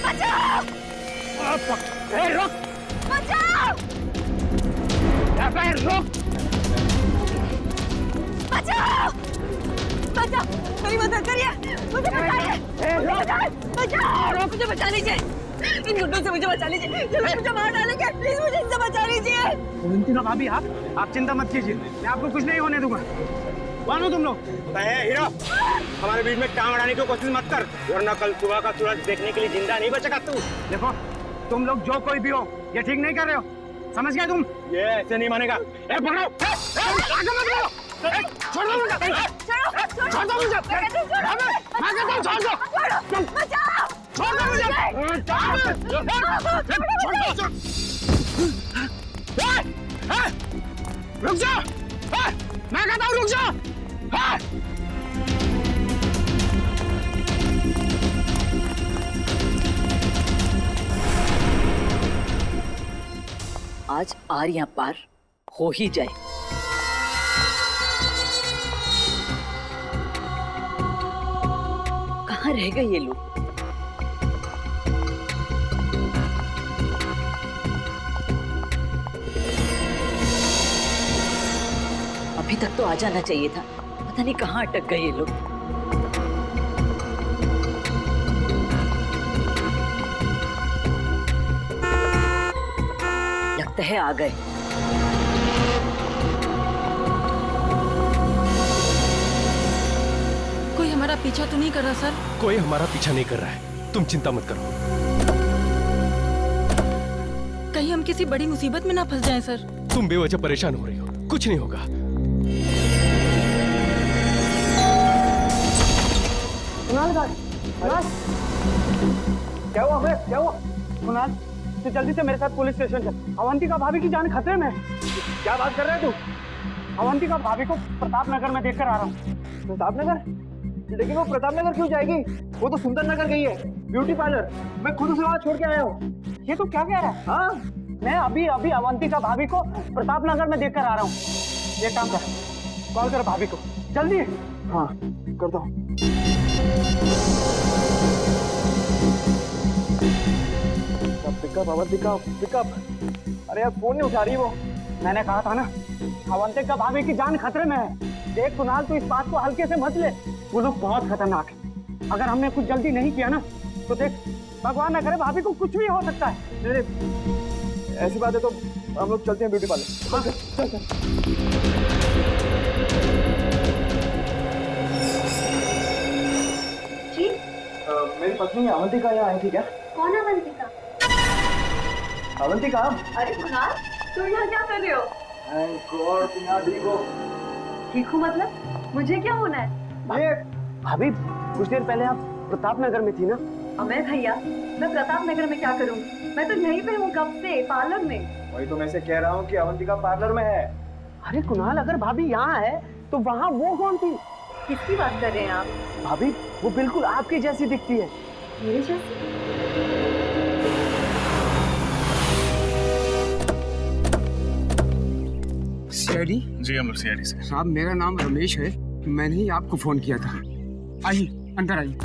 बचाओ! रुक! बचाओ! रुक! बचाओ! बचाओ! मेरी मदद करिए! मुझे बचाइए! बचाओ! मुझे बचा लीजिए! इन गुंडों से मुझे बचा लीजिए! ये लोग मुझे मार डालेंगे! प्लीज मुझे इनसे बचा लीजिए! अवंतिका भाभी, आप चिंता मत कीजिए, मैं आपको कुछ नहीं होने दूंगा। कौन हो तुम लोग? हीरा, हमारे बीच में टांग अड़ाने की कोशिश मत कर, वरना कल सुबह का सूरज देखने के लिए जिंदा नहीं बचेगा तू। देखो, तुम लोग जो कोई भी हो, ये ठीक नहीं कर रहे हो, समझ गए तुम? ये ऐसे नहीं मानेगा। पकड़ो! छोड़ दो मुझे! छोड़ दो मुझे! बचाओ! छोड़ दो मुझे! रुक जाओ! मैं कहता हूँ रुक जाओ! आज आर पार हो ही जाए। कहाँ रह गए ये लोग? अभी तक तो आ जाना चाहिए था, पता नहीं कहाँ अटक गए ये लोग। लगता है आ गए। कोई हमारा पीछा तो नहीं कर रहा सर? कोई हमारा पीछा नहीं कर रहा है, तुम चिंता मत करो। कहीं हम किसी बड़ी मुसीबत में ना फंस जाएं सर। तुम बेवजह परेशान हो रही हो, कुछ नहीं होगा। क्या हुआ बे? क्या हुआ? कुणाल, तू जल्दी से मेरे साथ पुलिस स्टेशन चल। अवंतिका भाभी की जान खतरे में है। क्या बात कर रहे है तू? अवंतिका भाभी को प्रताप नगर में देखकर आ रहा हूँ। प्रताप नगर? लेकिन वो प्रताप नगर क्यों जाएगी? वो तो सुंदर नगर गई है, ब्यूटी पार्लर। मैं खुद उसे वहाँ छोड़ के आया हूँ। ये तो क्या कह रहा है? हाँ, मैं अभी अभी अवंतिका भाभी को प्रताप नगर में देखकर आ रहा हूँ। ये काम कर, कॉल कर भाभी को जल्दी। हाँ, करता हूँ। Pickup Avantika, pickup. अरे यार, फोन नहीं उठा रही वो। मैंने कहा था ना, अवंतिका भाभी की जान खतरे में है। देख कुणाल, तू इस बात को हल्के से मत ले। वो लोग बहुत खतरनाक है। अगर हमने कुछ जल्दी नहीं किया ना, तो देख, भगवान न करे भाभी को कुछ भी हो सकता है। ऐसी बात है तो हम लोग चलते हैं ब्यूटी पार्लर। चल चल। जी? मेरी पत्नी अवंतिका यहाँ आई थी क्या? कौन अवंतिका? अवंतिका? अरे कुणाल, तुम यहाँ क्या कर रहे हो? तुम यहाँ ठीक हो? ठीक हूँ मतलब? मुझे क्या होना है? ये भाभी, कुछ देर पहले आप प्रताप नगर में थी ना? अमय भैया, मैं प्रताप नगर में क्या करूँगी? मैं तो यहीं पे हूँ कब से, पार्लर में। वही तो मैं से कह रहा हूँ कि अवंतिका पार्लर में है। अरे कुणाल, अगर भाभी यहाँ है तो वहाँ वो कौन थी? किसकी बात कर रहे हैं आप? भाभी, वो बिल्कुल आपकी जैसी दिखती है। मेरे जैसी? सीआईडी? जी, हम लोग सीआईडी से। साहब, मेरा नाम रमेश है, मैंने ही आपको फोन किया था। आइए, अंदर आइए।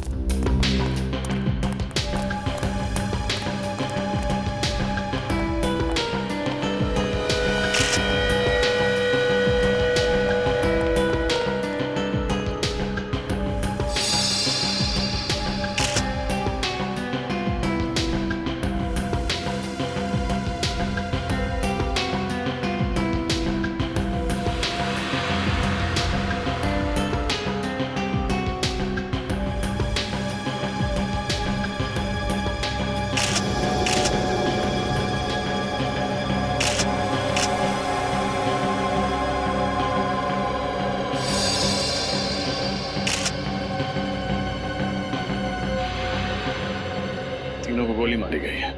तीनों को गोली मारी गई है।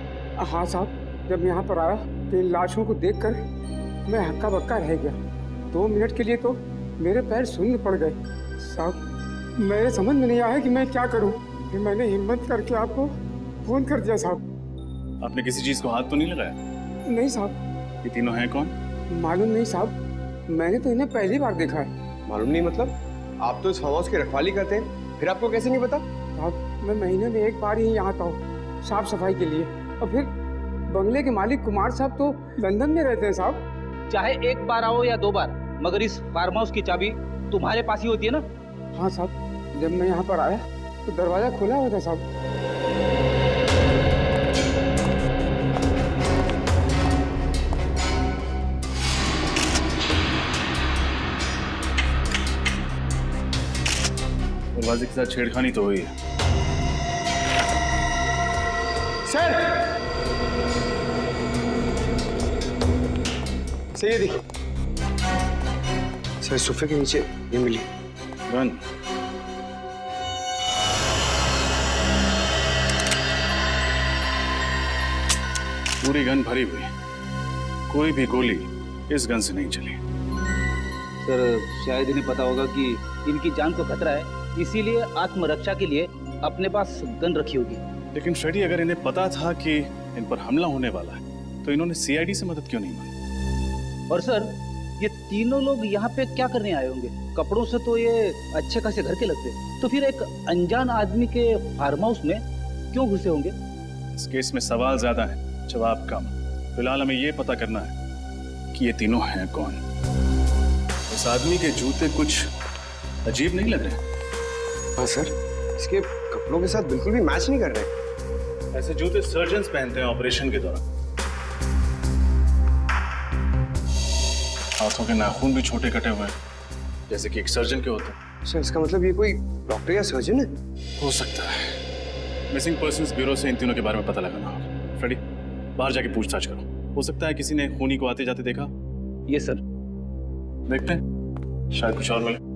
हाँ साहब, जब यहाँ पर आया तो इन लाशों को देखकर मैं हक्का बक्का रह गया। 2 मिनट के लिए तो मेरे पैर शून्य पड़ गए। साहब, मेरे समझ में नहीं आया कि मैं क्या करूं। फिर मैंने हिम्मत करके आपको फोन कर दिया साहब। आपने किसी चीज को हाथ तो नहीं लगाया? नहीं साहब। ये तीनों हैं कौन? मालूम नहीं साहब, मैंने तो इन्हें पहली बार देखा है। मालूम नहीं मतलब? आप तो इस फार्म हाउस की रखवाली करते हैं, फिर आपको कैसे नहीं पता? साहब, मैं महीने में 1 बार ही यहाँ आता हूँ। साफ सफाई के लिए। और फिर बंगले के मालिक कुमार साहब तो लंदन में रहते हैं साहब। चाहे एक बार आओ या 2 बार, मगर इस फार्म हाउस की चाबी तुम्हारे पास ही होती है ना? हाँ साहब, जब मैं यहाँ पर आया तो दरवाजा खुला हुआ था साहब। दरवाजे के साथ छेड़खानी तो हुई है। सर ये देखिए सर, सोफे के नीचे ये मिली गन। पूरी गन भरी हुई, कोई भी गोली इस गन से नहीं चली। सर शायद इन्हें पता होगा कि इनकी जान को खतरा है, इसीलिए आत्मरक्षा के लिए अपने पास गन रखी होगी। लेकिन फ्रेडी, अगर इन्हें पता था कि इन पर हमला होने वाला है तो इन्होंने सीआईडी से मदद क्यों नहीं मांगी? और सर ये तीनों लोग यहाँ पे क्या करने आए होंगे? कपड़ों से तो ये अच्छे खासे घर के लगते, तो फिर एक अनजान आदमी के फार्म हाउस में क्यों घुसे होंगे? इस केस में सवाल ज्यादा है, जवाब कम। फिलहाल हमें ये पता करना है कि ये तीनों हैं कौन। इस आदमी के जूते कुछ अजीब नहीं लग रहे? हाँ सर, इसके कपड़ों के साथ बिल्कुल भी मैच नहीं कर रहे। ऐसे जूते सर्जन्स पहनते हैं ऑपरेशन के दौरान। हाथों के नाखून भी छोटे कटे हुए हैं, जैसे कि एक सर्जन के होते हैं। सर इसका मतलब ये कोई डॉक्टर या सर्जन है? हो सकता है। मिसिंग पर्सन्स ब्यूरो से इन तीनों के बारे में पता लगाना होगा। फ्रेडी, बाहर जाके पूछताछ करो। हो सकता है किसी ने खूनी को आते जाते देखा। ये सर देखते हैं, शायद कुछ और मिले।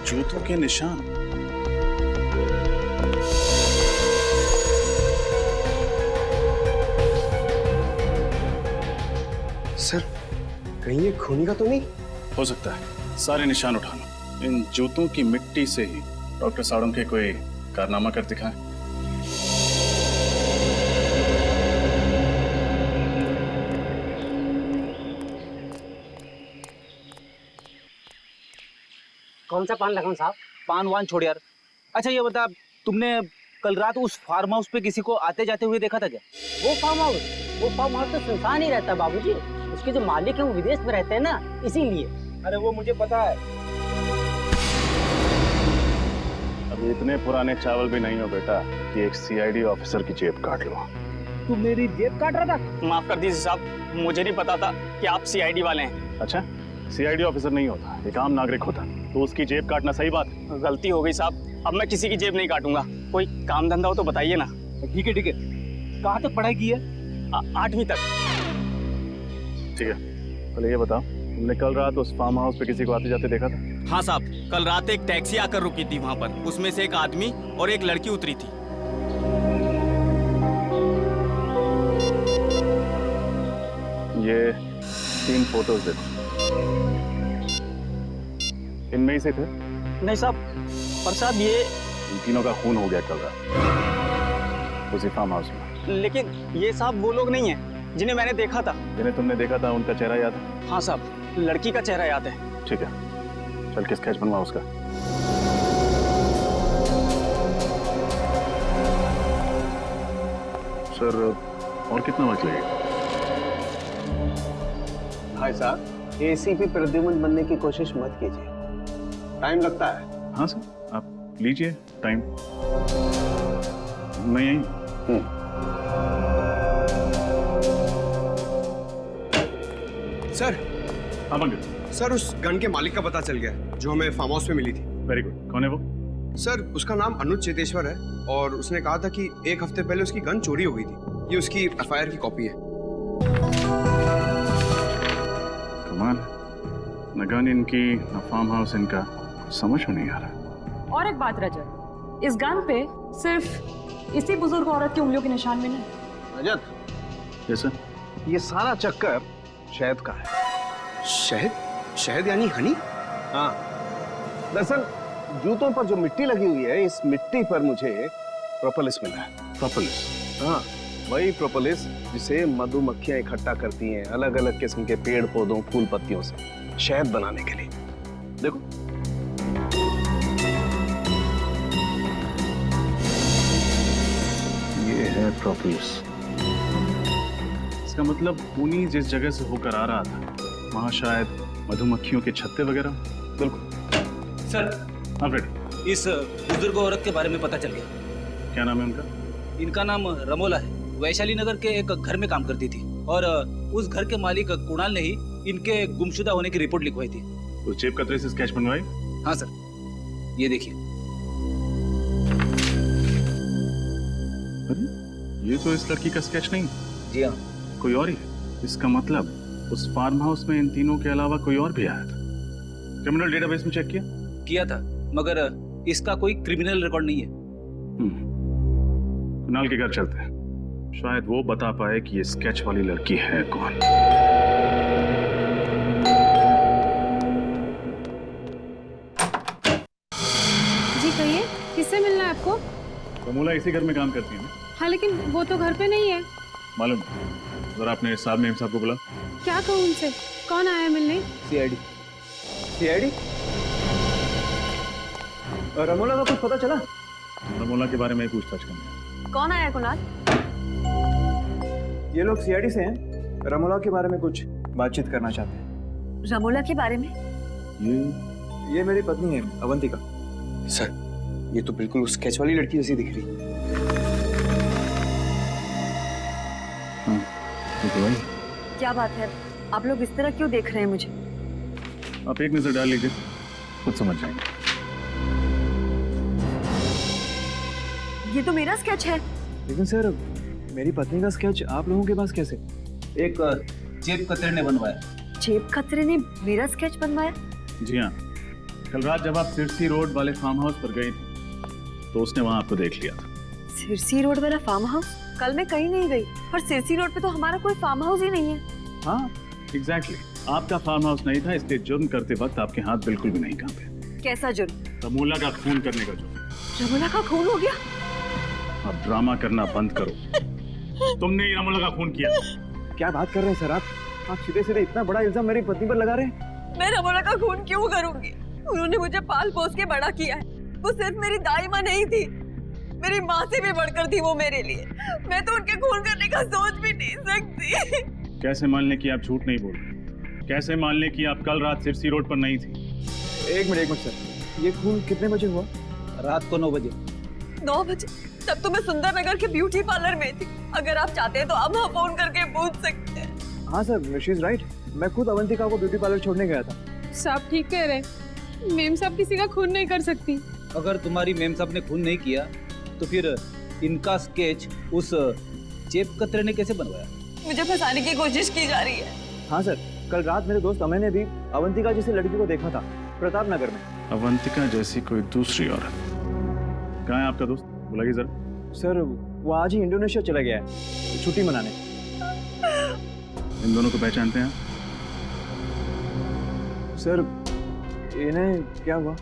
जूतों के निशान। सर कहीं ये खूनी का तो नहीं? हो सकता है। सारे निशान उठा लो। इन जूतों की मिट्टी से ही डॉक्टर साड़म के कोई कारनामा कर दिखाएं। कौन सा पान लगाऊं साहब? पान वान छोड़ यार। अच्छा ये बता, तुमने कल रात उस फार्म हाउस पे किसी को आते जाते हुए देखा था क्या? वो फार्म हाउस तो सुनसान ही रहता बाबूजी। उसके जो मालिक है वो विदेश में रहते हैं ना, इसीलिए। अरे वो मुझे पता है। अब इतने पुराने चावल भी नहीं हो बेटा कि एक सीआईडी ऑफिसर की जेब काट लो। तू मेरी जेब काट रहा था? माफ कर दीजिए साहब, मुझे नहीं पता था कि आप सीआईडी वाले हैं। अच्छा, सीआईडी ऑफिसर नहीं होता, एक आम नागरिक होता, तो उसकी जेब काटना सही बात है? गलती हो गई साहब, अब मैं किसी की जेब नहीं काटूंगा। कोई काम धंधा हो तो बताइए ना। ठीक है। कहाँ तक पढ़ाई की है? 8वीं तक। ठीक है, पहले ये बताओ, तुमने कल रात उस फार्म हाउस पे किसी को आते जाते देखा था? हाँ साहब, कल रात एक टैक्सी आकर रुकी थी वहाँ पर। उसमें से एक आदमी और एक लड़की उतरी थी। ये 3 फोटोज थे, इनमें ही से थे? नहीं साहब, पर साहब ये इन तीनों का खून हो गया कल रात उसी फार्म हाउस में। लेकिन ये साहब वो लोग नहीं है जिन्हें मैंने देखा था। जिन्हें तुमने देखा था उनका चेहरा याद है? हाँ साहब, लड़की का चेहरा याद है। ठीक है, चल के स्केच बनवा उसका। सर और कितना वक्त लगेगा? भाई साहब, एसीपी प्रद्युमन बनने की कोशिश मत कीजिए, टाइम लगता है। हाँ सर, आप लीजिए टाइम, मैं यहीं। सर। हाँ पंकज। सर उस गन के मालिक का पता चल गया जो हमें फार्म हाउस में मिली थी। वेरी गुड, कौन है वो? सर उसका नाम अनुज चेतेश्वर है और उसने कहा था कि 1 हफ्ते पहले उसकी गन चोरी हो गई थी। ये उसकी एफआईआर की कॉपी है। कमाल, न गन इनकी न फार्म हाउस इनका, समझ में नहीं आ रहा। और एक बात रजत, इस गन पे सिर्फ इसी बुजुर्ग औरत की उंगलियों के निशान में नहीं। रजत, यस सर। ये सारा चक्कर शहद का है। शहद? शहद यानी हनी? हाँ। दरअसल जूतों पर जो मिट्टी लगी हुई है, इस मिट्टी पर मुझे प्रोपोलिस मिला है। प्रोपोलिस? हाँ, वही प्रोपोलिस जिसे मधुमक्खियां इकट्ठा करती हैं अलग अलग किस्म के पेड़ पौधों फूल पत्तियों से शहद बनाने के लिए। देखो, ये है प्रोपोलिस। इसका मतलब ऊनी जिस जगह से होकर आ रहा था वहां शायद मधुमक्खियों के छत्ते वगैरह। बिल्कुल सर, हाँ फ्रेड, इस बुजुर्ग औरत के बारे में पता चल गया। क्या नाम है उनका? इनका नाम रमोला है। वैशाली नगर के एक घर में काम करती थी और उस घर के मालिक कुणाल ने ही इनके गुमशुदा होने की रिपोर्ट लिखवाई थी। तो जेब कतरे से स्केच बनवाई? हाँ सर, ये देखिए। अरे, ये तो इस लड़की का स्केच नहीं। जी हाँ, कोई और ही है। इसका मतलब उस फार्म हाउस में इन तीनों के अलावा कोई और भी आया था। क्रिमिनल डेटाबेस में चेक किया था, मगर इसका कोई क्रिमिनल रिकॉर्ड नहीं है। कुणाल के घर चलते हैं, शायद वो बता पाए कि ये स्केच वाली लड़की है कौन। जी कहिए, किससे मिलना है आपको? रमोला इसी घर में काम करती है ना? हाँ, लेकिन वो तो घर पे नहीं है। मालूम, जरा अपने साहब मेम साहब को बुला। क्या कहूँ उनसे? कौन आया मिलने? सीआईडी। सीआईडी? रमोला का कुछ पता चला? रमोला के बारे में पूछताछ करनी। कौन आया कुणाल? ये लोग सीआईडी से हैं। रमोला के बारे में कुछ बातचीत करना चाहते हैं। रमोला के बारे में? ये मेरी पत्नी है, अवंतिका। सर, ये तो बिल्कुल उस स्केच वाली लड़की जैसी दिख रही। क्या बात है, आप लोग इस तरह क्यों देख रहे हैं मुझे? आप एक नजर डाल लीजिए, खुद समझ जाएंगे। ये तो मेरा स्केच है। लेकिन सर, मेरी पत्नी का स्केच आप लोगों के पास कैसे? एक जेब कतरे ने बनवाया। जेब खतरे ने मेरा स्केच बनवाया? जी हाँ, कल रात जब आप सिरसी रोड वाले फार्म हाउस पर गई थी तो उसने वहां आपको देख लिया था। सिरसी रोड वाला फार्म हाउस? कल मैं कहीं नहीं गई, पर सिरसी रोड पे तो हमारा कोई फार्म हाउस ही नहीं है। हाँ, एग्जैक्टली। आपका फार्म हाउस नहीं था, इसलिए जुर्म करते वक्त आपके हाथ बिल्कुल भी नहीं कांपे। कैसा जुर्म? रमोला का खून करने का जुर्म। रमोला का खून हो गया? अब ड्रामा करना बंद करो। तुमने ही रमोला का खून किया। क्या बात कर रहे हैं सर आप सीधे सीधे इतना बड़ा इल्जाम मेरी पत्नी पर लगा रहे हैं। मैं रमोला का खून क्यों करूंगी? उन्होंने मुझे पाल पोस के बड़ा किया है। वो सिर्फ मेरी दाई माँ नहीं थी, मेरी माँ से भी बढ़कर थी वो मेरे लिए। मैं तो उनके खून करने का सोच भी नहीं सकती। कैसे मान लें कि आप झूठ नहीं बोल रहे? कैसे मान लें कि आप कल रात सिरसी रोड पर नहीं थी? एक मिनट सर, ये खून कितने बजे हुआ? रात को 9 बजे। 9 बजे? तब तो मैं सुंदर नगर के ब्यूटी पार्लर में थी। अगर आप चाहते हैं तो आप वहाँ फोन करके पूछ सकते हैं। हाँ सर, शी इज राइट। मैं खुद अवंतिका को ब्यूटी पार्लर छोड़ने गया था। साहब ठीक कह रहे, मेम साहब किसी का खून नहीं कर सकती। अगर तुम्हारी मेम साहब ने खून नहीं किया तो फिर इनका स्केच उस जेब कतरे ने कैसे बनवाया? मुझे फंसाने की कोशिश की जा रही है। हाँ सर, कल रात मेरे दोस्त अमय ने भी अवंतिका जैसी लड़की को देखा था प्रताप नगर में। अवंतिका जैसी कोई दूसरी औरत? कहाँ है आपका दोस्त? बुलाइए जरा। सर, वो आज ही इंडोनेशिया चला गया है छुट्टी मनाने। इन दोनों को पहचानते हैं? सर, इन्हें क्या हुआ?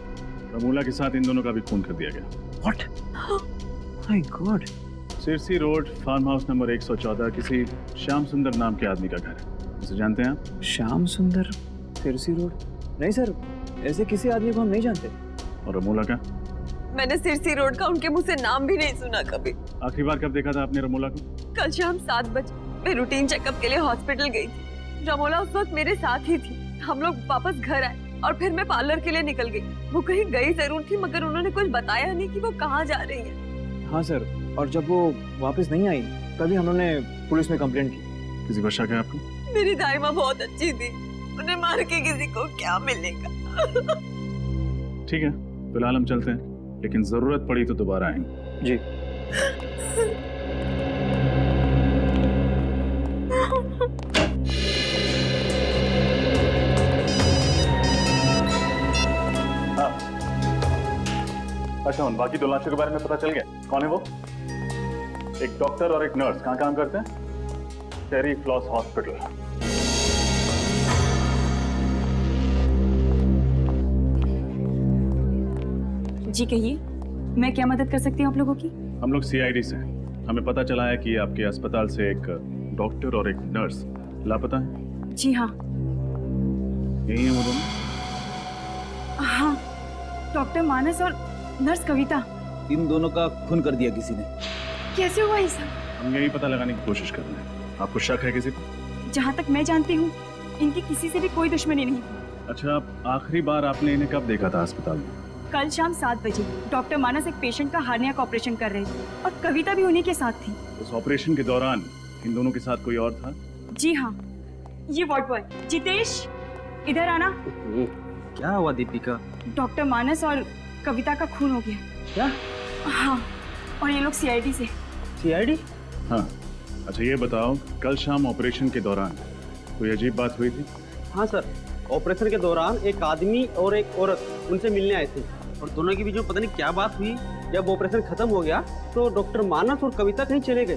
रमोला के साथ इन दोनों का भी खून कर दिया गया। What? My God! Sirsi road farm house number 114 किसी श्याम सुंदर नाम के आदमी का घर है। उसे जानते हैं आप? श्याम सुंदर, सिरसी रोड? नहीं सर, ऐसे किसी आदमी को हम नहीं जानते। और रमोला का? मैंने सिरसी रोड का उनके मुंह से नाम भी नहीं सुना कभी। आखिरी बार कब देखा था आपने रमोला को? कल शाम 7 बजे मैं रूटीन चेकअप के लिए हॉस्पिटल गई थी। रमोला उस वक्त मेरे साथ ही थी। हम लोग वापस घर आए और फिर मैं पार्लर के लिए निकल गई। वो कहीं गई जरूर थी, मगर उन्होंने कुछ बताया नहीं कि वो कहाँ जा रही है। हाँ सर, और जब वो वापस नहीं आई तभी हमने पुलिस में कंप्लेंट की। किसी पर शक है आपको? मेरी दाई माँ बहुत अच्छी थी, उन्हें मार के किसी को क्या मिलेगा। ठीक है, फिलहाल हम चलते हैं, लेकिन जरूरत पड़ी तो दोबारा आएंगे। जी। अच्छा, उन बाकी 2 लाशों के बारे में पता चल गया? कौन है वो? एक डॉक्टर और एक नर्स। कहाँ काम करते हैं? टेरी फ्लॉस हॉस्पिटल। जी कहिए, मैं क्या मदद कर सकती हूँ आप लोगों की? हम लोग सीआईडी से हैं। हमें पता चला है कि आपके अस्पताल से एक डॉक्टर और एक नर्स लापता है। जी हाँ। यही है वो दोनों? हाँ, डॉक्टर मानस और नर्स कविता। इन दोनों का खून कर दिया किसी ने। कैसे हुआ ये सब? हम यही पता लगाने की कोशिश कर रहे हैं। आपको शक है किसी पर? जहाँ तक मैं जानती हूँ इनकी किसी से भी कोई दुश्मनी नहीं। अच्छा, आखिरी बार आपने इन्हें कब देखा था अस्पताल में? कल शाम 7 बजे डॉक्टर मानस एक पेशेंट का हार्निया का ऑपरेशन कर रहे थे और कविता भी उन्हीं के साथ थी। उस ऑपरेशन के दौरान इन दोनों के साथ कोई और था? जी हाँ, ये वार्ड बॉय जितेश, इधर आना। क्या हुआ दीपिका? डॉक्टर मानस और कविता का खून हो गया। क्या? हाँ, और ये लोग सीआईडी से। सीआईडी? हाँ। अच्छा ये बताओ, कल शाम ऑपरेशन के दौरान कोई अजीब बात हुई थी? हाँ सर, ऑपरेशन के दौरान एक आदमी और एक औरत उनसे मिलने आए थे और दोनों के बीच में पता नहीं क्या बात हुई। जब ऑपरेशन खत्म हो गया तो डॉक्टर मानस और कविता कहीं चले गए।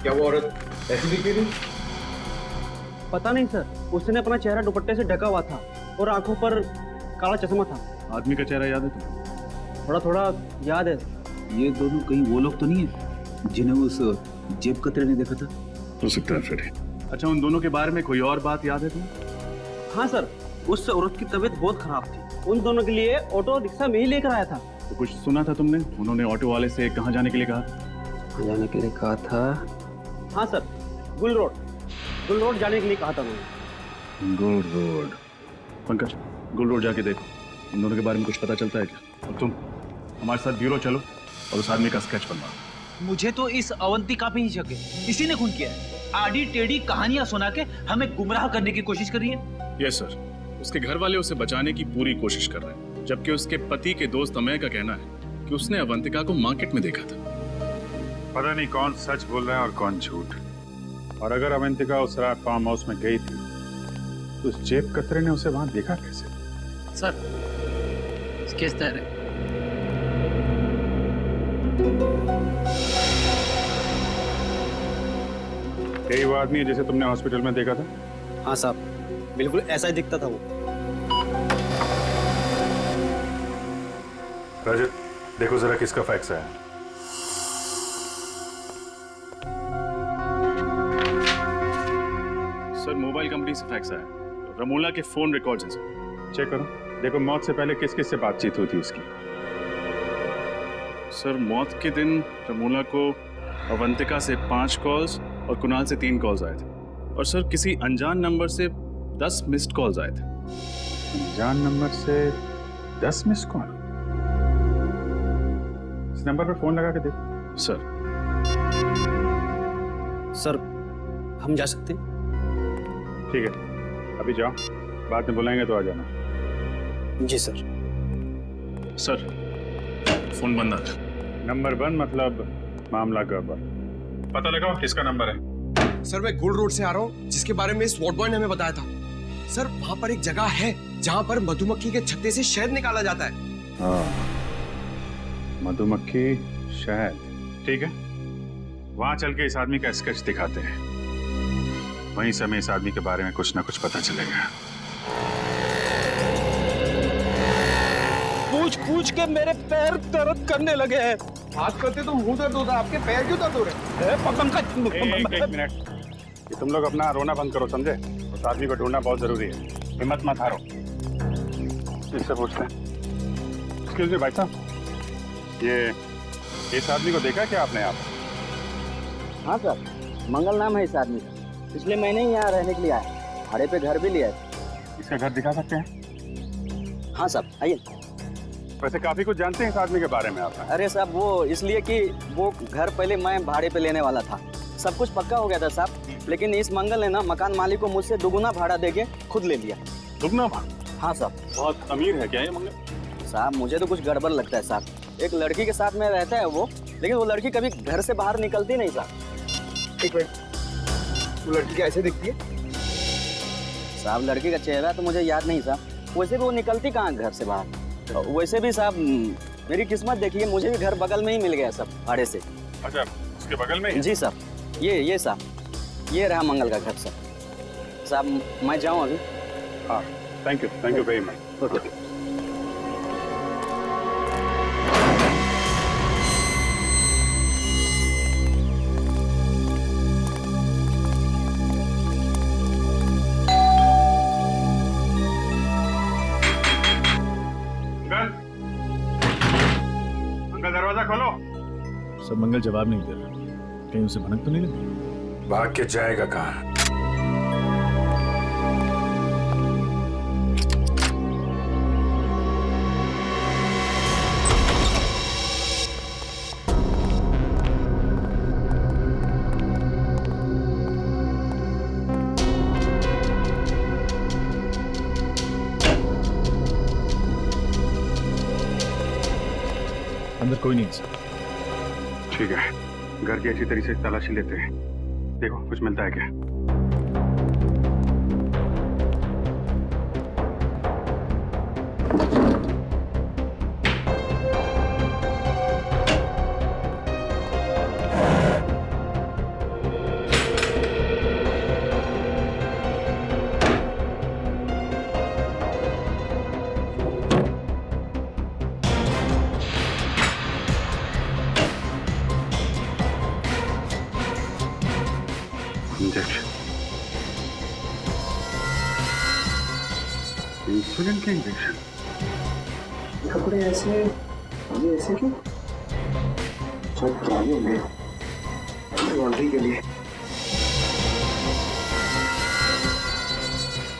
क्या वो औरत ऐसी दिखती थी? पता नहीं सर, उसने अपना चेहरा दुपट्टे से ढका हुआ था और आंखों पर काला चश्मा था। आदमी का चेहरा याद है तुम्हें? थोड़ा थोड़ा याद है। ये दोनों कहीं वो लोग तो नहीं है जिन्हें उस जेब कतरे ने देखा था? हो सकता है फिर। अच्छा, उन दोनों के बारे में कोई और बात याद है तुम्हें? हाँ सर, उस औरत की तबीयत बहुत खराब थी। उन दोनों के लिए ऑटो रिक्शा में ही लेकर आया था। तो कुछ सुना था तुमने? उन्होंने ऑटो वाले से कहाँ जाने के लिए कहा? जाने के लिए कहा था? हाँ सर, गुल रोड जाने के लिए कहा था उन्होंने। गुल रोड। पंकज, गुल रोड जाके देखो, इन दोनों के बारे में कुछ पता चलता है क्या? और तुम हमारे साथ ब्यूरो चलो और उस आदमी का स्केच बनवाओ। मुझे तो इस अवंतिका पे ही शक है। इसी ने खून किया है। आड़ी टेढ़ी कहानियां सुना के हमें गुमराह करने की कोशिश कर रही है। यस सर, उसके घर वाले उसे बचाने की पूरी कोशिश कर रहे हैं, जबकि उसके पति के दोस्त अमय का कहना है कि उसने अवंतिका को मार्केट में देखा था। पता नहीं कौन सच बोल रहा है और कौन झूठ। और अगर अवंतिका उस रात फार्म हाउस में गई थी तो उस जेब कतरे ने उसे वहां देखा कैसे? सर, स्केच तैयार है। यही वो आदमी है जिसे तुमने हॉस्पिटल में देखा था? हाँ साहब, बिल्कुल ऐसा ही दिखता था वो। रजत, देखो जरा किसका फैक्स है। सर, मोबाइल कंपनी से फैक्स आया, रमोला के फोन रिकॉर्ड्स हैं सर। चेक करो, देखो मौत से पहले किस किस से बातचीत हुई थी उसकी। सर, मौत के दिन रमोला को अवंतिका से 5 कॉल्स और कुणाल से 3 कॉल्स आए थे। और सर, किसी अनजान नंबर से 10 मिस्ड कॉल्स आए थे। अनजान नंबर से 10 मिस कॉल? इस नंबर पर फोन लगा के देखो। सर, हम जा सकते हैं? ठीक है, अभी जाओ, बाद में बुलाएंगे तो आ जाना। जी सर। सर, फोन बंद आ था। नंबर 1 मतलब मामला गड़बड़। पता लगाओ किसका नंबर है। सर, मैं गुल रोड से आ रहा हूँ, जिसके बारे में इस वार्ड बॉय ने हमें बताया था। सर, वहाँ पर एक जगह है जहाँ पर मधुमक्खी के छत्ते से शहद निकाला जाता है। हाँ, मधुमक्खी शहद, ठीक है। वहां चल के इस आदमी का स्केच दिखाते हैं। वहीं से हमें इस आदमी के बारे में कुछ ना कुछ पता चलेगा। पूछ के मेरे पैर दर्द करने लगे हैं। बात करते तो मुंह दर्द होता है, आपके पैर क्यों दर्द हो रहे हैं? एक मिनट, ये तुम लोग अपना रोना बंद करो, समझे? उस आदमी को ढूंढना बहुत जरूरी है। हिम्मत मत हारो। इससे पूछते हैं। एक्सक्यूज मी भाई साहब, ये इस आदमी को देखा क्या आपने? आप? हाँ सर, मंगल नाम है इस आदमी का। पिछले महीने ही यहाँ रहने के लिए आया, भाड़े पे घर भी लिया है। इसका घर दिखा सकते हैं? हाँ साहब, आइए। वैसे काफी कुछ जानते हैं इस आदमी के बारे में आप? अरे साहब, वो इसलिए कि वो घर पहले मैं भाड़े पे लेने वाला था। सब कुछ पक्का हो गया था साहब, लेकिन इस मंगल ने ना मकान मालिक को मुझसे दुगुना भाड़ा देके खुद ले लिया। दुगुना भाड़ा? हाँ साहब। बहुत अमीर है क्या ये मंगल? साहब, मुझे तो कुछ गड़बड़ लगता है साहब। एक लड़की के साथ में रहता है वो, लेकिन वो लड़की कभी घर से बाहर निकलती नहीं साहब। एक मिनट, वो लड़की कैसे दिखती है? साहब, लड़की का चेहरा तो मुझे याद नहीं साहब। वैसे भी वो निकलती कहाँ घर से बाहर। वैसे भी साहब, मेरी किस्मत देखिए, मुझे भी घर बगल में ही मिल गया सब भाड़े से। अच्छा, उसके बगल में ही? जी साहब, ये साहब, ये रहा मंगल का घर साहब। मैं जाऊँ अभी? हाँ, thank you very much. Okay. Mangal जवाब नहीं दे रहा। कहीं उसे भनक तो नहीं लगी? भाग के जाएगा कहाँ? अंदर कोई नहीं है सर। ठीक है, घर की अच्छी तरीके से तलाशी लेते हैं। देखो कुछ मिलता है क्या? इंसुलिन के इंजेक्शन। कपड़े ऐसे, ये ऐसे क्यों? सब ड्राई हो गए लॉन्ड्री के लिए।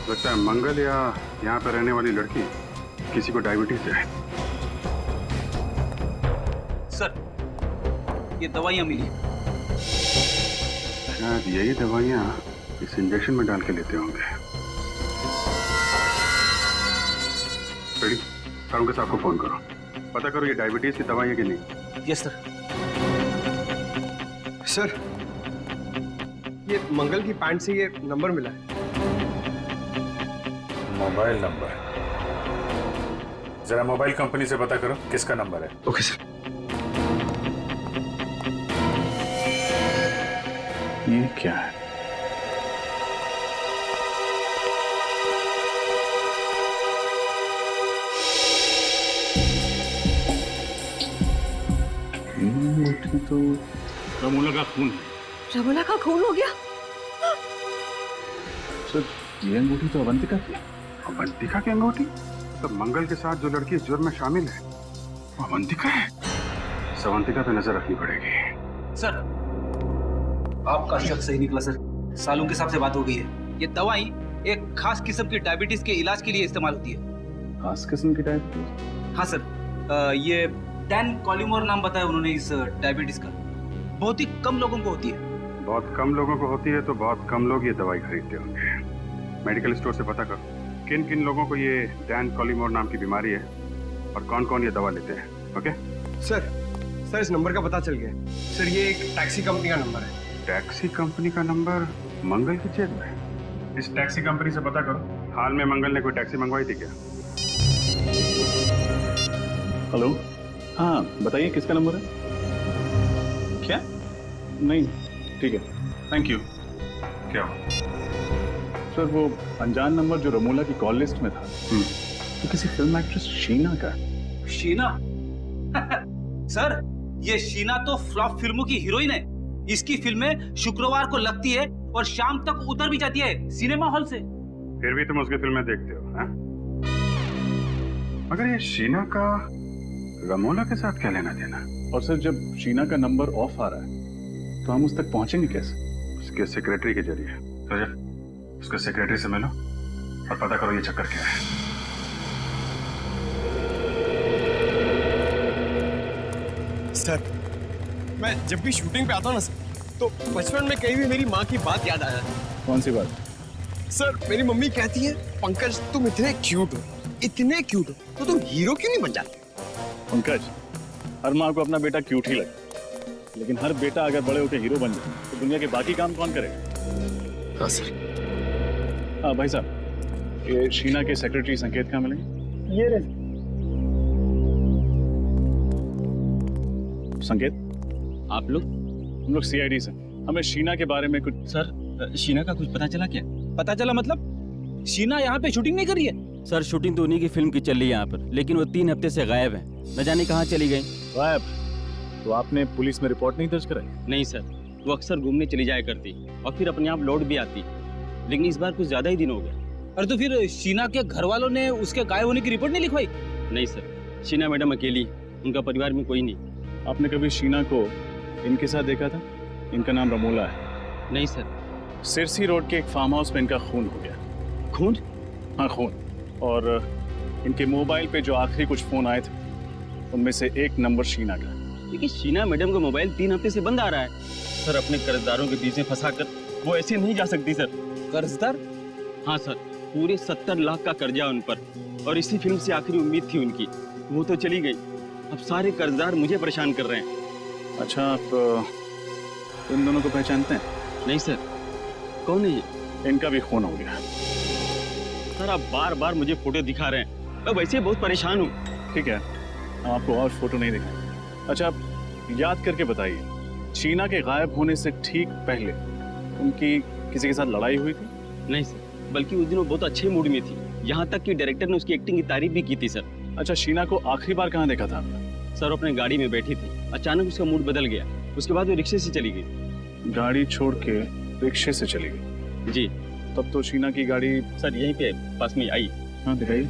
लगता है मंगल या यहाँ पर रहने वाली लड़की किसी को डायबिटीज है। सर, ये दवाइयाँ मिली। शायद यही दवाइयाँ इस इंजेक्शन में डाल के लेते होंगे। रेडी, सारुंगा साहब को फोन करो, पता करो ये डायबिटीज की दवाई है कि नहीं। Yes sir. सर, ये मंगल की पैंट से ये नंबर मिला है। Mobile number? जरा मोबाइल कंपनी से पता करो किसका नंबर है। Okay sir. ये क्या है? तो रमोला का खून है। रमोला का खून हो गया? सर, ये अंगूठी तो अवंतिका की। अवंतिका की अंगूठी? तो मंगल के साथ जो लड़की इस जुर्म में शामिल है वो अवंतिका है। अवंतिका पे नजर रखनी पड़ेगी। सर, आपका शक सही निकला सर। सालू के साहब से बात हो गई है। ये दवाई एक खास किस्म की डायबिटीज के इलाज के लिए इस्तेमाल होती है। खास किस्म की डायबिटीज? हाँ सर, ये डैन कॉलिमोर नाम बताया उन्होंने इस डायबिटीज का। बहुत ही कम लोगों को होती है। बहुत कम लोगों को होती है तो बहुत कम लोग ये दवाई खरीदते होंगे। मेडिकल स्टोर से पता करो किन किन लोगों को ये डैन कॉलिमोर नाम की बीमारी है और कौन कौन ये दवा लेते हैं। ओके सर, इस नंबर का पता चल गया। सर, ये एक टैक्सी कंपनी का नंबर है। टैक्सी कंपनी का नंबर मंगल की जेब में? इस टैक्सी कंपनी से पता करो हाल में मंगल ने कोई टैक्सी मंगवाई थी क्या? हेलो, हाँ बताइए किसका नंबर है? क्या? नहीं, ठीक है, थैंक यू। क्या हुआ? सर, वो अनजान नंबर जो रमोला की कॉल लिस्ट में था तो किसी फिल्म एक्ट्रेस शीना का। शीना? सर, ये शीना तो फ्लॉप फिल्मों की हीरोइन है। इसकी फिल्में शुक्रवार को लगती है और शाम तक उतर भी जाती है सिनेमा हॉल से। फिर भी तुम उसकी फिल्में देखते हो, हाँ? मगर ये शीना का रमोला के साथ क्या लेना देना? और सर, जब शीना का नंबर ऑफ आ रहा है तो हम उस तक पहुंचेंगे कैसे? उसके सेक्रेटरी के जरिए। तो जब उसके सेक्रेटरी से मिलो और पता करो ये चक्कर क्या है। सर, मैं जब भी शूटिंग पे आता हूँ ना सर, तो बचपन में कहीं भी मेरी माँ की बात याद आ जाती है। कौन सी बात? सर, मेरी मम्मी कहती है, पंकज तुम इतने क्यूट हो, इतने क्यूट हो, तो तुम हीरो क्यों नहीं बन जाते? पंकज, हर माँ को अपना बेटा क्यूट ही लगे, लेकिन हर बेटा अगर बड़े होकर हीरो बन जाए तो दुनिया के बाकी काम कौन करेगा? हाँ सर। हाँ भाई साहब, ये शीना के सेक्रेटरी संकेत कहाँ मिलेंगे? ये रहे। संकेत, आप लोग? हम लोग सीआईडी से। हमें शीना के बारे में कुछ। सर, शीना का कुछ पता चला क्या? पता चला मतलब? शीना यहाँ पे शूटिंग नहीं कर रही है? सर, शूटिंग तो उन्हीं की फिल्म की चल रही है यहाँ पर, लेकिन वो 3 हफ्ते से गायब है। न जाने कहाँ चली गई। गायब? तो आपने पुलिस में रिपोर्ट नहीं दर्ज कराई? नहीं सर, वो अक्सर घूमने चली जाया करती और फिर अपने आप लौट भी आती, लेकिन इस बार कुछ ज्यादा ही दिन हो गए। अरे तो फिर शीना के घर वालों ने उसके गायब होने की रिपोर्ट नहीं लिखवाई? नहीं सर, शीना मैडम अकेली, उनका परिवार में कोई नहीं। आपने कभी शीना को इनके साथ देखा था? इनका नाम रमोला है। नहीं सर। सिरसी रोड के एक फार्म हाउस में इनका खून हो गया। खून? हाँ खून। और इनके मोबाइल पे जो आखिरी कुछ फोन आए थे उनमें से एक नंबर शीना का। लेकिन शीना मैडम का मोबाइल 3 हफ्ते से बंद आ रहा है सर। अपने कर्जदारों के बीच में फंसा कर वो ऐसे नहीं जा सकती सर। कर्जदार? हाँ सर, पूरे 70 लाख का कर्जा उन पर, और इसी फिल्म से आखिरी उम्मीद थी उनकी, वो तो चली गई। अब सारे कर्जदार मुझे परेशान कर रहे हैं। अच्छा, आप इन दोनों को पहचानते हैं? नहीं सर। कौन है ये? इनका भी खून हो गया। सर आप बार बार मुझे फोटो दिखा रहे हैं, मैं वैसे बहुत परेशान हूँ। ठीक है, हम आपको और फोटो नहीं दिखाएंगे। अच्छा, आप याद करके बताइए, शीना के गायब होने से ठीक पहले उनकी किसी के साथ लड़ाई हुई थी? नहीं सर, बल्कि उस दिन वो बहुत अच्छे मूड में थी, यहाँ तक कि डायरेक्टर ने उसकी एक्टिंग की तारीफ भी की थी सर। अच्छा, शीना को आखिरी बार कहाँ देखा था आपने? सर अपने गाड़ी में बैठी थी, अचानक उसका मूड बदल गया, उसके बाद वो रिक्शे से चली गई। गाड़ी छोड़ के रिक्शे से चली गई? जी। तब तो शीना की गाड़ी सर यहीं पे पास में आई। हाँ दिखाइए।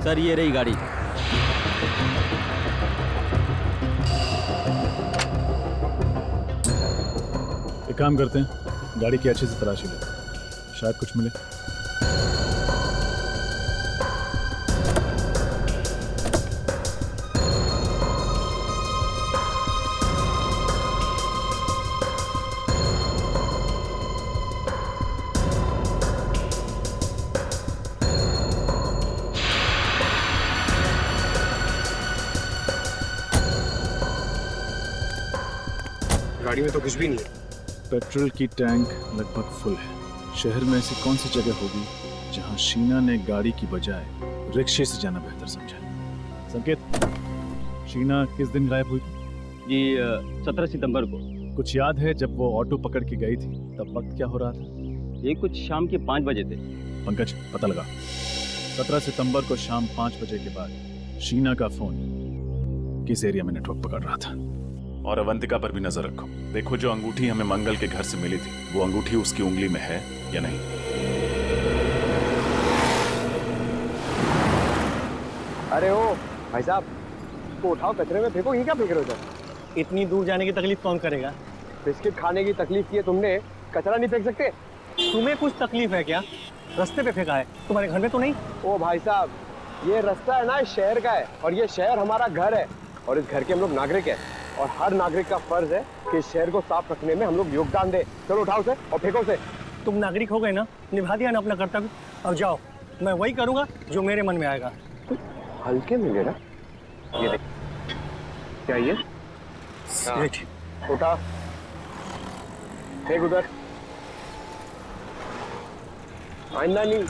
सर ये रही गाड़ी। एक काम करते हैं, गाड़ी की अच्छे से तलाशी लेते हैं, शायद कुछ मिले। गाड़ी में तो कुछ भी नहीं है। पेट्रोल की टैंक लगभग फुल है। शहर में ऐसी कौन सी जगह होगी जहां शीना ने गाड़ी की बजाय रिक्शे से जाना बेहतर समझा? संकेत, शीना किस दिन गायब हुई थी? जी 17 सितंबर को। कुछ याद है जब वो ऑटो पकड़ के गई थी तब वक्त क्या हो रहा था? ये कुछ शाम के 5 बजे थे। पंकज, पता लगा। 17 सितंबर को शाम 5 बजे के बाद शीना का फोन किस एरिया में नेटवर्क पकड़ रहा था? और अवंतिका पर भी नजर रखो। देखो, जो अंगूठी हमें मंगल के घर से मिली थी वो अंगूठी उसकी उंगली में है या नहीं। अरे ओ भाई साहब, तो उठाओ, कचरे में फेंको, ये क्या फेंक रहे हो? इतनी दूर जाने की तकलीफ कौन करेगा? बिस्किट खाने की तकलीफ की है तुमने, कचरा नहीं फेंक सकते? तुम्हें कुछ तकलीफ है क्या? रास्ते पे फेंका है, तुम्हारे घर में तो नहीं? ओ भाई साहब, ये रास्ता है ना, इस शहर का है, और ये शहर हमारा घर है, और इस घर के हम लोग नागरिक हैं, और हर नागरिक का फर्ज है कि इस शहर को साफ रखने में हम लोग योगदान दें। चलो उठाओ उसे और फेंको उसे। तुम नागरिक हो गए ना, निभा दिया ना अपना कर्तव्य, अब जाओ। मैं वही करूंगा जो मेरे मन में आएगा। हल्के में लेना, ये देख, क्या ये? उठा, फेंक उधर, आइंदा नहीं।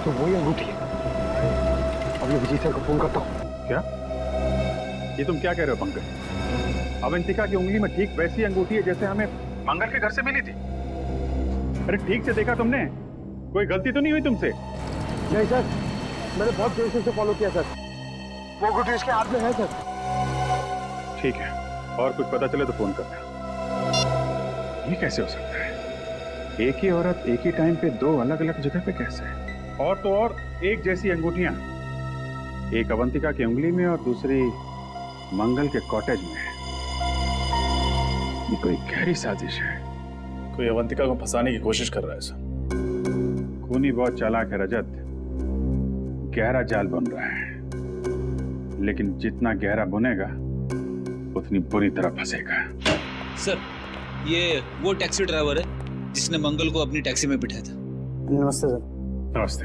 तो वही अंगूठी है। अब ये विजय सर को फोन करता हूँ। क्या? ये तुम क्या कह रहे हो पंकज? अवंतिका की उंगली में ठीक वैसी अंगूठी है जैसे हमें मंगल के घर से मिली थी। अरे ठीक से देखा तुमने? कोई गलती तो नहीं हुई तुमसे? नहीं सर, मैंने बहुत देर से फॉलो किया सर, वो अंगूठी इसके हाथ में है सर। ठीक है, और कुछ पता चले तो फोन करना। ये कैसे हो सकता है? एक ही औरत एक ही टाइम पे दो अलग अलग जगह पे कैसे? और तो और एक जैसी अंगूठियां, एक अवंतिका की उंगली में और दूसरी मंगल के कॉटेज में। ये कोई गहरी साजिश है। कोई अवंतिका को फंसाने की कोशिश कर रहा है सर। खूनी बहुत चालाक है रजत, गहरा जाल बुन रहा है, लेकिन जितना गहरा बुनेगा उतनी बुरी तरह फंसेगा। सर, ये वो टैक्सी ड्राइवर है जिसने मंगल को अपनी टैक्सी में बिठाया था। नमस्ते सर। नमस्ते।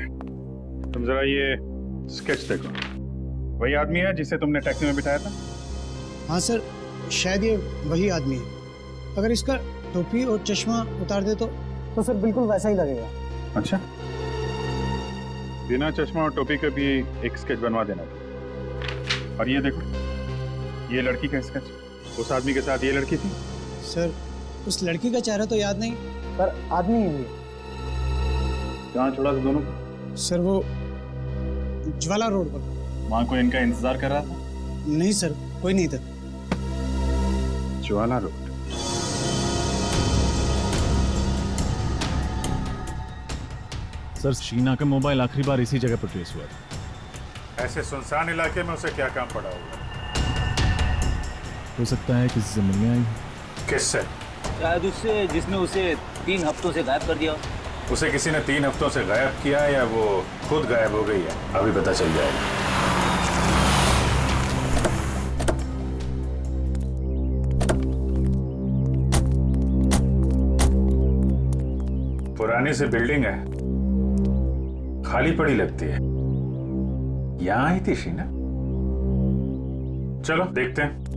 तुम तुम जरा ये स्केच देखो। वही आदमी है जिसे तुमने टैक्सी में बिठाया था? हाँ सर, शायद ये वही आदमी है। अगर इसका टोपी और चश्मा उतार दे तो सर बिल्कुल वैसा ही लगेगा। अच्छा, बिना चश्मा और टोपी के भी एक स्केच बनवा देना। और ये देखो, ये लड़की का स्केच। उस आदमी के साथ ये लड़की थी? सर उस लड़की का चेहरा तो याद नहीं, पर आदमी ही है। कहाँ छोड़ा था दोनों को? सर वो ज्वाला रोड पर। वहाँ कोई इनका इंतजार कर रहा था? नहीं सर, कोई नहीं था। ज्वाला रोड। सर, शीना का मोबाइल आखिरी बार इसी जगह पर ट्रेस हुआ था। ऐसे सुनसान इलाके में उसे क्या काम पड़ा होगा? हो सकता है किसी से मिलने आई। किससे? शायद उससे जिसने उसे 3 हफ्तों से गायब कर दिया। उसे किसी ने 3 हफ्तों से गायब किया या वो खुद गायब हो गई है, अभी पता चल जाएगा। पुरानी सी बिल्डिंग है, खाली पड़ी लगती है। यहां आई थी शीना? चलो देखते हैं।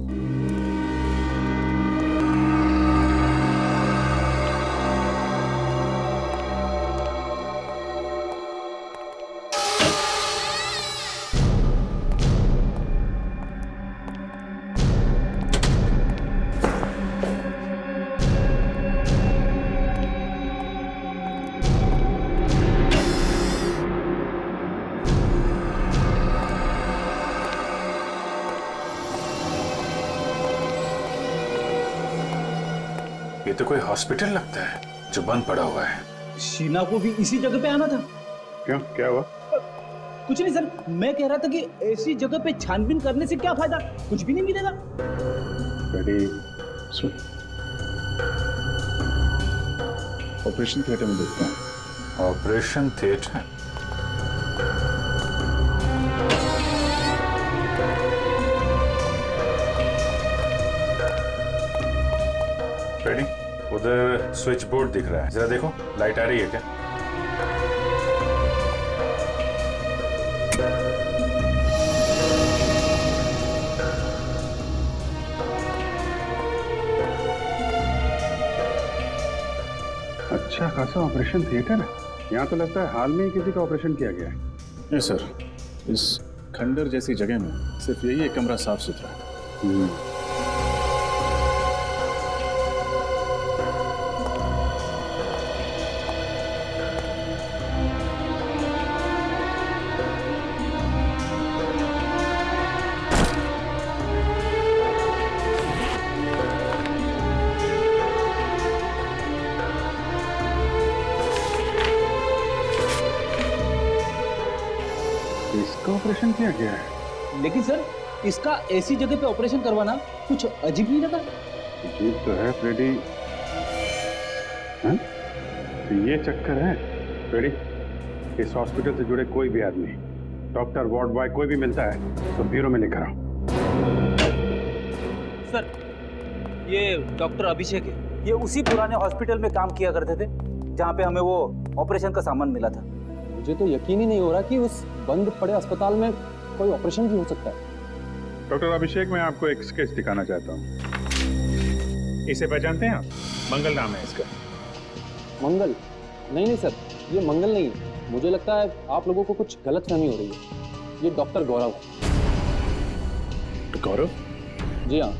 ये तो कोई हॉस्पिटल लगता है जो बंद पड़ा हुआ है। शीना को भी इसी जगह पे आना था। क्यों, क्या हुआ? कुछ नहीं सर, मैं कह रहा था कि ऐसी जगह पे छानबीन करने से क्या फायदा, कुछ भी नहीं मिलेगा। ऑपरेशन थिएटर में देखते हैं। Operation theatre? रेडी? उधर स्विच बोर्ड दिख रहा है, जरा देखो लाइट आ रही है क्या? अच्छा खासा ऑपरेशन थिएटर है। यहाँ तो लगता है हाल में ही किसी का ऑपरेशन किया गया है। यस सर, इस खंडर जैसी जगह में सिर्फ यही एक कमरा साफ सुथरा है। इसका ऑपरेशन किया गया है। लेकिन सर, इसका ऐसी जगह पे ऑपरेशन करवाना कुछ अजीब नहीं लगा? अजीब तो है फ्रेडी। हाँ? तो ये चक्कर है फ्रेडी, इस हॉस्पिटल से जुड़े कोई भी आदमी, डॉक्टर, वार्ड बॉय, कोई भी मिलता है तो ब्यूरो में लेकर आओ। सर, ये डॉक्टर अभिषेक है। ये उसी पुराने हॉस्पिटल में काम किया करते थे जहाँ पे हमें वो ऑपरेशन का सामान मिला था। मुझे तो यकीन ही नहीं हो रहा कि उस बंद पड़े अस्पताल में कोई ऑपरेशन भी हो सकता है। डॉक्टर अभिषेक, मैं आपको एक स्केच दिखाना चाहता हूँ। इसे पहचानते हैं आप? मंगल नाम है इसका। मंगल? नहीं सर, ये मंगल नहीं है। मुझे लगता है आप लोगों को कुछ गलतफहमी हो रही है। ये डॉक्टर गौरव। गौरव? जी हाँ,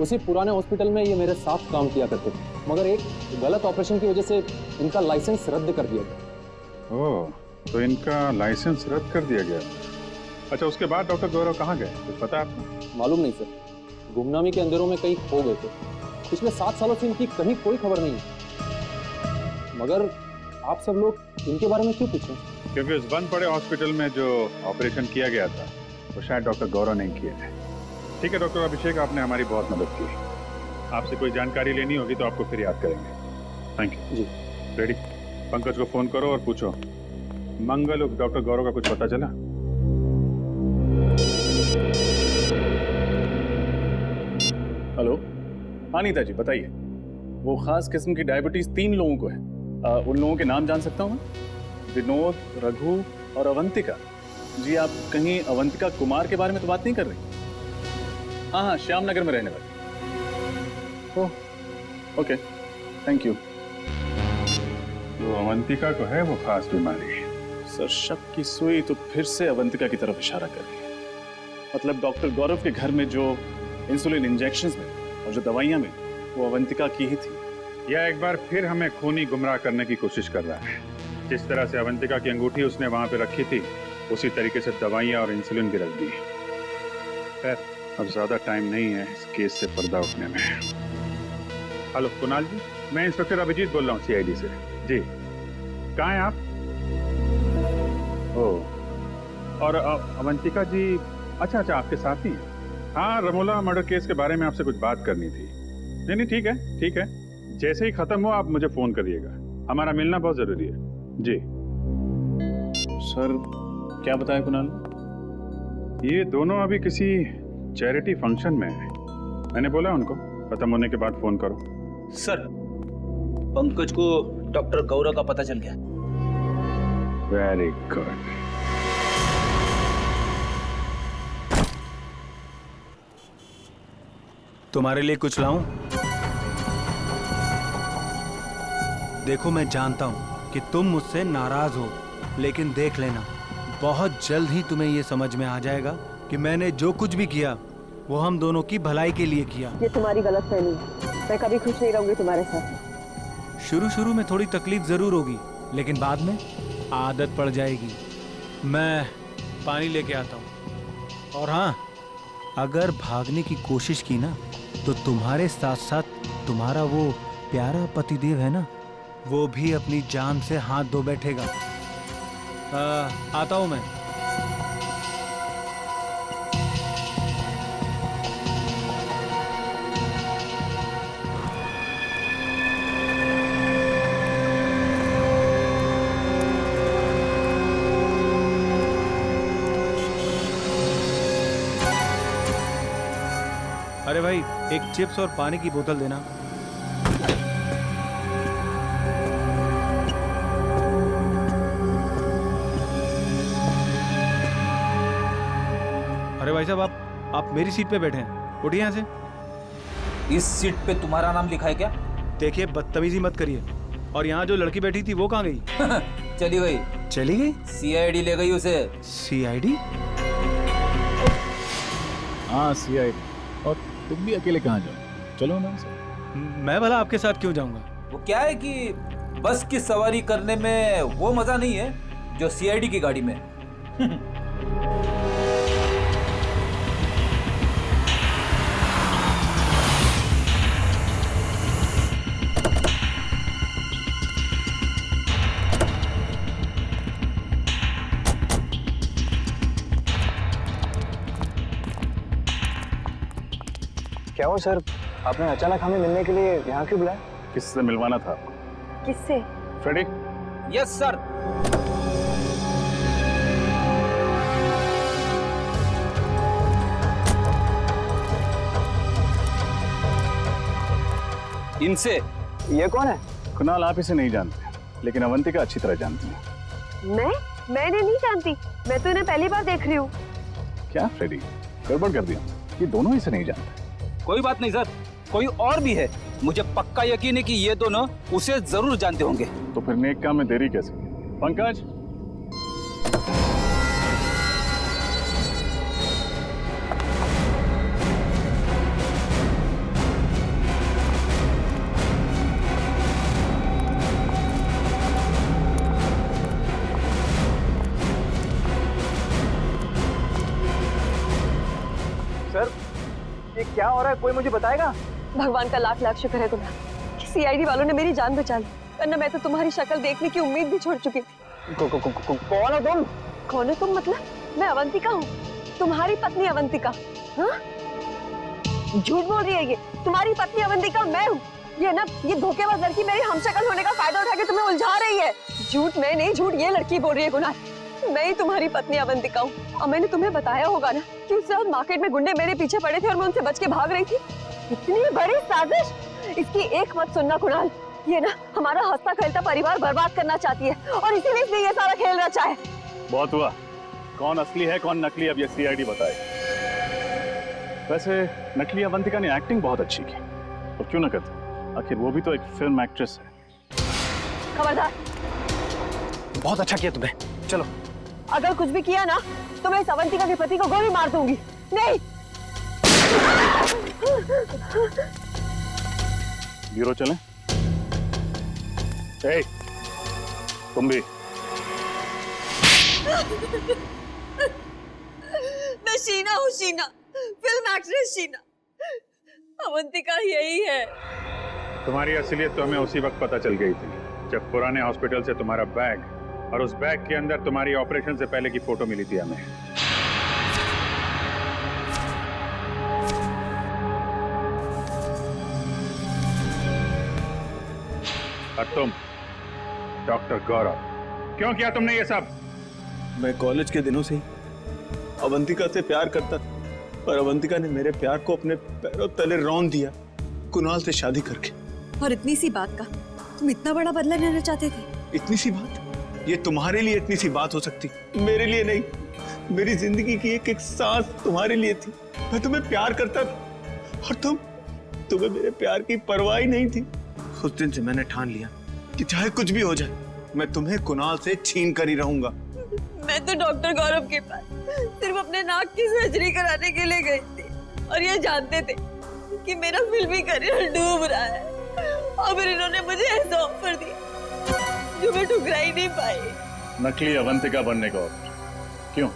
उसी पुराने हॉस्पिटल में ये मेरे साथ काम किया करते थे, मगर एक गलत ऑपरेशन की वजह से इनका लाइसेंस रद्द कर दिया गया। ओह, तो इनका लाइसेंस रद्द कर दिया गया। अच्छा, उसके बाद डॉक्टर गौरव कहाँ गए, कुछ पता है आपको? मालूम नहीं सर, गुमनामी के अंधेरों में कहीं खो गए थे। पिछले 7 सालों से इनकी कहीं कोई खबर नहीं है। मगर आप सब लोग इनके बारे में क्यों पूछें? क्योंकि उस बंद पड़े हॉस्पिटल में जो ऑपरेशन किया गया था वो शायद डॉक्टर गौरव नहीं किए थे। ठीक है डॉक्टर अभिषेक, आपने हमारी बहुत मदद की। आपसे कोई जानकारी लेनी होगी तो आपको फिर याद करेंगे। Thank you ji. Ready? Pankaj को फोन करो और पूछो मंगल उस डॉक्टर गौरव का कुछ पता चला? हेलो, हाँ नीता जी बताइए। वो खास किस्म की डायबिटीज 3 लोगों को है। उन लोगों के नाम जान सकता हूँ मैं? विनोद, रघु और अवंतिका जी, आप कहीं अवंतिका कुमार के बारे में तो बात नहीं कर रही? हाँ हाँ, श्याम नगर में रहने वाली। Oh okay, thank you. तो अवंतिका को है वो खास बीमारी? सर, शक की सुई तो फिर से अवंतिका की तरफ इशारा कर रही है। मतलब डॉक्टर गौरव के घर में जो इंसुलिन इंजेक्शंस में और जो दवाइयां में, वो अवंतिका की ही थी। या एक बार फिर हमें खूनी गुमराह करने की कोशिश कर रहा है। जिस तरह से अवंतिका की अंगूठी उसने वहां पे रखी थी, उसी तरीके से दवाइयां और इंसुलिन भी रख दी। खैर, अब ज्यादा टाइम नहीं है इस केस से पर्दा उठने में। हेलो कुणाल जी, मैं इंस्पेक्टर अभिजीत बोल रहा हूँ CID से। जी, कहाँ हैं आप? ओह, और अवंतिका जी, अच्छा अच्छा, आपके साथी हैं। हाँ, रमोला मर्डर केस के बारे में आपसे कुछ बात करनी थी। नहीं नहीं, ठीक है ठीक है, जैसे ही खत्म हो आप मुझे फोन करिएगा, हमारा मिलना बहुत जरूरी है। जी सर, क्या बताया कुणाल? ये दोनों अभी किसी चैरिटी फंक्शन में है। मैंने बोला उनको खत्म होने के बाद फोन करो। सर, पंकज को डॉक्टर गौरव का पता चल गया। Very good. तुम्हारे लिए कुछ लाऊं? देखो, मैं जानता हूं कि तुम मुझसे नाराज हो, लेकिन देख लेना, बहुत जल्द ही तुम्हें यह समझ में आ जाएगा कि मैंने जो कुछ भी किया वो हम दोनों की भलाई के लिए किया। ये तुम्हारी गलतफहमी है। मैं कभी खुश नहीं रहूंगी तुम्हारे साथ। शुरू में थोड़ी तकलीफ जरूर होगी, लेकिन बाद में आदत पड़ जाएगी। मैं पानी लेके आता हूँ। और हाँ, अगर भागने की कोशिश की ना, तो तुम्हारे साथ साथ तुम्हारा वो प्यारा पतिदेव है ना, वो भी अपनी जान से हाथ धो बैठेगा। आता हूँ मैं। अरे भाई, एक चिप्स और पानी की बोतल देना। अरे भाई साहब, आप मेरी सीट पे बैठे हैं, उठिए यहाँ से। इस सीट पे तुम्हारा नाम लिखा है क्या? देखिए, बदतमीजी मत करिए। और यहाँ जो लड़की बैठी थी वो कहाँ गई? चली गई। चली गई? CID ले गई उसे। CID? हाँ, CID। और तुम भी अकेले कहाँ जाओ? चलो ना सर। मैं भला आपके साथ क्यों जाऊंगा? वो क्या है कि बस की सवारी करने में वो मजा नहीं है जो CID की गाड़ी में। क्या हो सर, आपने अचानक हमें मिलने के लिए यहाँ क्यों बुलाया? किससे मिलवाना था आपको? किससे? फ्रेडी? Yes sir. इनसे। ये कौन है? कुणाल, आप इसे नहीं जानते, लेकिन अवंतिका अच्छी तरह जानती है। मैंने नहीं जानती। मैं तो इन्हें पहली बार देख रही हूँ। क्या फ्रेडी, गड़बड़ कर दिया? ये दोनों इसे नहीं जानते। कोई बात नहीं सर, कोई और भी है। मुझे पक्का यकीन है कि ये दोनों उसे जरूर जानते होंगे। तो फिर नेक काम में देरी कैसे? पंकज, सर, ये क्या हो रहा है, कोई मुझे बताएगा? भगवान का लाख लाख शुक्र है तुम्हें कि CID वालों ने मेरी जान बचा ली, वरना मैं तो तुम्हारी शक्ल देखने की उम्मीद भी छोड़ चुकी थी। कौन हो तुम? कौन हो तुम मतलब? मैं अवंतिका हूँ, तुम्हारी पत्नी अवंतिका। हाँ? झूठ बोल रही है ये। तुम्हारी पत्नी अवंतिका मैं हूँ। ये धोखेबाज लड़की मेरी हमशक्ल होने का फायदा उठा के तुम्हें उलझा रही है। झूठ मैं नहीं, झूठ ये लड़की बोल रही है। कुणाल, मैं ही तुम्हारी पत्नी अवंतिका हूँ। और मैंने तुम्हें बताया होगा ना कि उस रात मार्केट में गुंडे मेरे पीछे पड़े थे और मैं उनसे बच के भाग रही थी। इतनी बड़ी साजिश, इसकी एक मत सुनना कुणाल। ये ना हमारा हंसता खेलता परिवार बर्बाद करना चाहती है और इसीलिए इसने ये सारा खेल रचा है। बहुत हुआ। कौन असली है कौन नकली अब ये सीआईडी बताए। वैसे नकली अवंतिका ने एक्टिंग बहुत अच्छी की, और क्यों ना करते, आखिर वो भी तो एक फिल्म एक्ट्रेस है। खबरदार, बहुत अच्छा किया तुमने। चलो, अगर कुछ भी किया ना तो मैं इस अवंतिका के पति को गोली मार दूंगी। नहीं। ब्यूरो चलें? ए, तुम भी। मैं शीना हूँ, शीना, फिल्म एक्ट्रेस शीना। अवंतिका यही है। तुम्हारी असलियत तो हमें उसी वक्त पता चल गई थी जब पुराने हॉस्पिटल से तुम्हारा बैग और उस बैग के अंदर तुम्हारी ऑपरेशन से पहले की फोटो मिली थी हमें। और तुम डॉक्टर गौरव, क्यों किया तुमने ये सब? मैं कॉलेज के दिनों से ही अवंतिका से प्यार करता था, पर अवंतिका ने मेरे प्यार को अपने पैरों तले रौंद दिया, कुणाल से शादी करके। और इतनी सी बात का तुम इतना बड़ा बदला लेना चाहते थे? इतनी सी बात? ये तुम्हारे लिए इतनी सी बात हो सकती, मेरे लिए नहीं। मेरी जिंदगी की एक एक सांस तुम्हारे लिए थी। मैं तुम्हें प्यार करता था और तुम्हें मेरे प्यार की परवाह ही नहीं थी। उस दिन से मैंने ठान लिया कि चाहे कुछ भी हो जाए, मैं तुम्हें कुणाल से छीन कर ही रहूंगा। मैं तो डॉक्टर गौरव के पास सिर्फ अपने नाक की सर्जरी कराने के लिए गई थी, और ये जानते थे कि मेरा फिल्मी करियर डूब रहा है, और फिर इन्होंने मुझे ऐसा ऑफर दिया जो मैं ठुकरा ही नहीं पाई। नकली अवंतिका बनने का ऑफर? क्यों?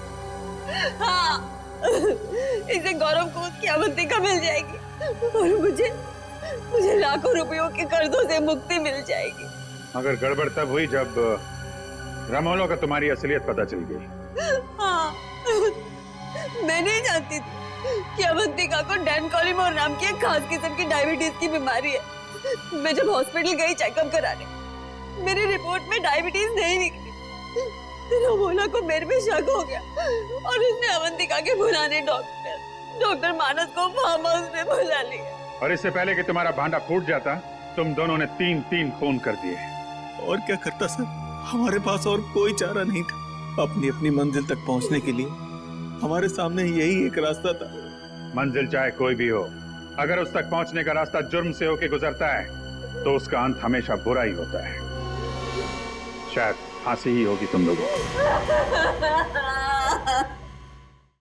हाँ, इससे गौरव को उसकी अवंतिका मिल जाएगी और मुझे लाखों रुपयों के कर्जों से मुक्ति मिल जाएगी। मगर गड़बड़ तब हुई जब रमोलो का तुम्हारी असलियत पता चल गई। हाँ, मैं नहीं जानती थी कि अवंतिका को डैनकोलिमोर नाम की एक खास किस्म की डायबिटीज की बीमारी है। मैं जब हॉस्पिटल गई चेकअप कराने, मेरी रिपोर्ट में डायबिटीज नहीं निकली। रमोला को मेरे पे शक हो गया और उसने अवंतिका के बुलाने डॉक्टर मानस को फार्म हाउस में बुला लिया। और इससे पहले कि तुम्हारा भांडा फूट जाता, तुम दोनों ने 3 खून कर दिए। और क्या करता सर, हमारे पास और कोई चारा नहीं था। अपनी अपनी मंजिल तक पहुंचने के लिए हमारे सामने यही एक रास्ता था। मंजिल चाहे कोई भी हो, अगर उस तक पहुंचने का रास्ता जुर्म से होके गुजरता है तो उसका अंत हमेशा बुरा ही होता है। शायद फांसी ही होगी तुम लोगों को।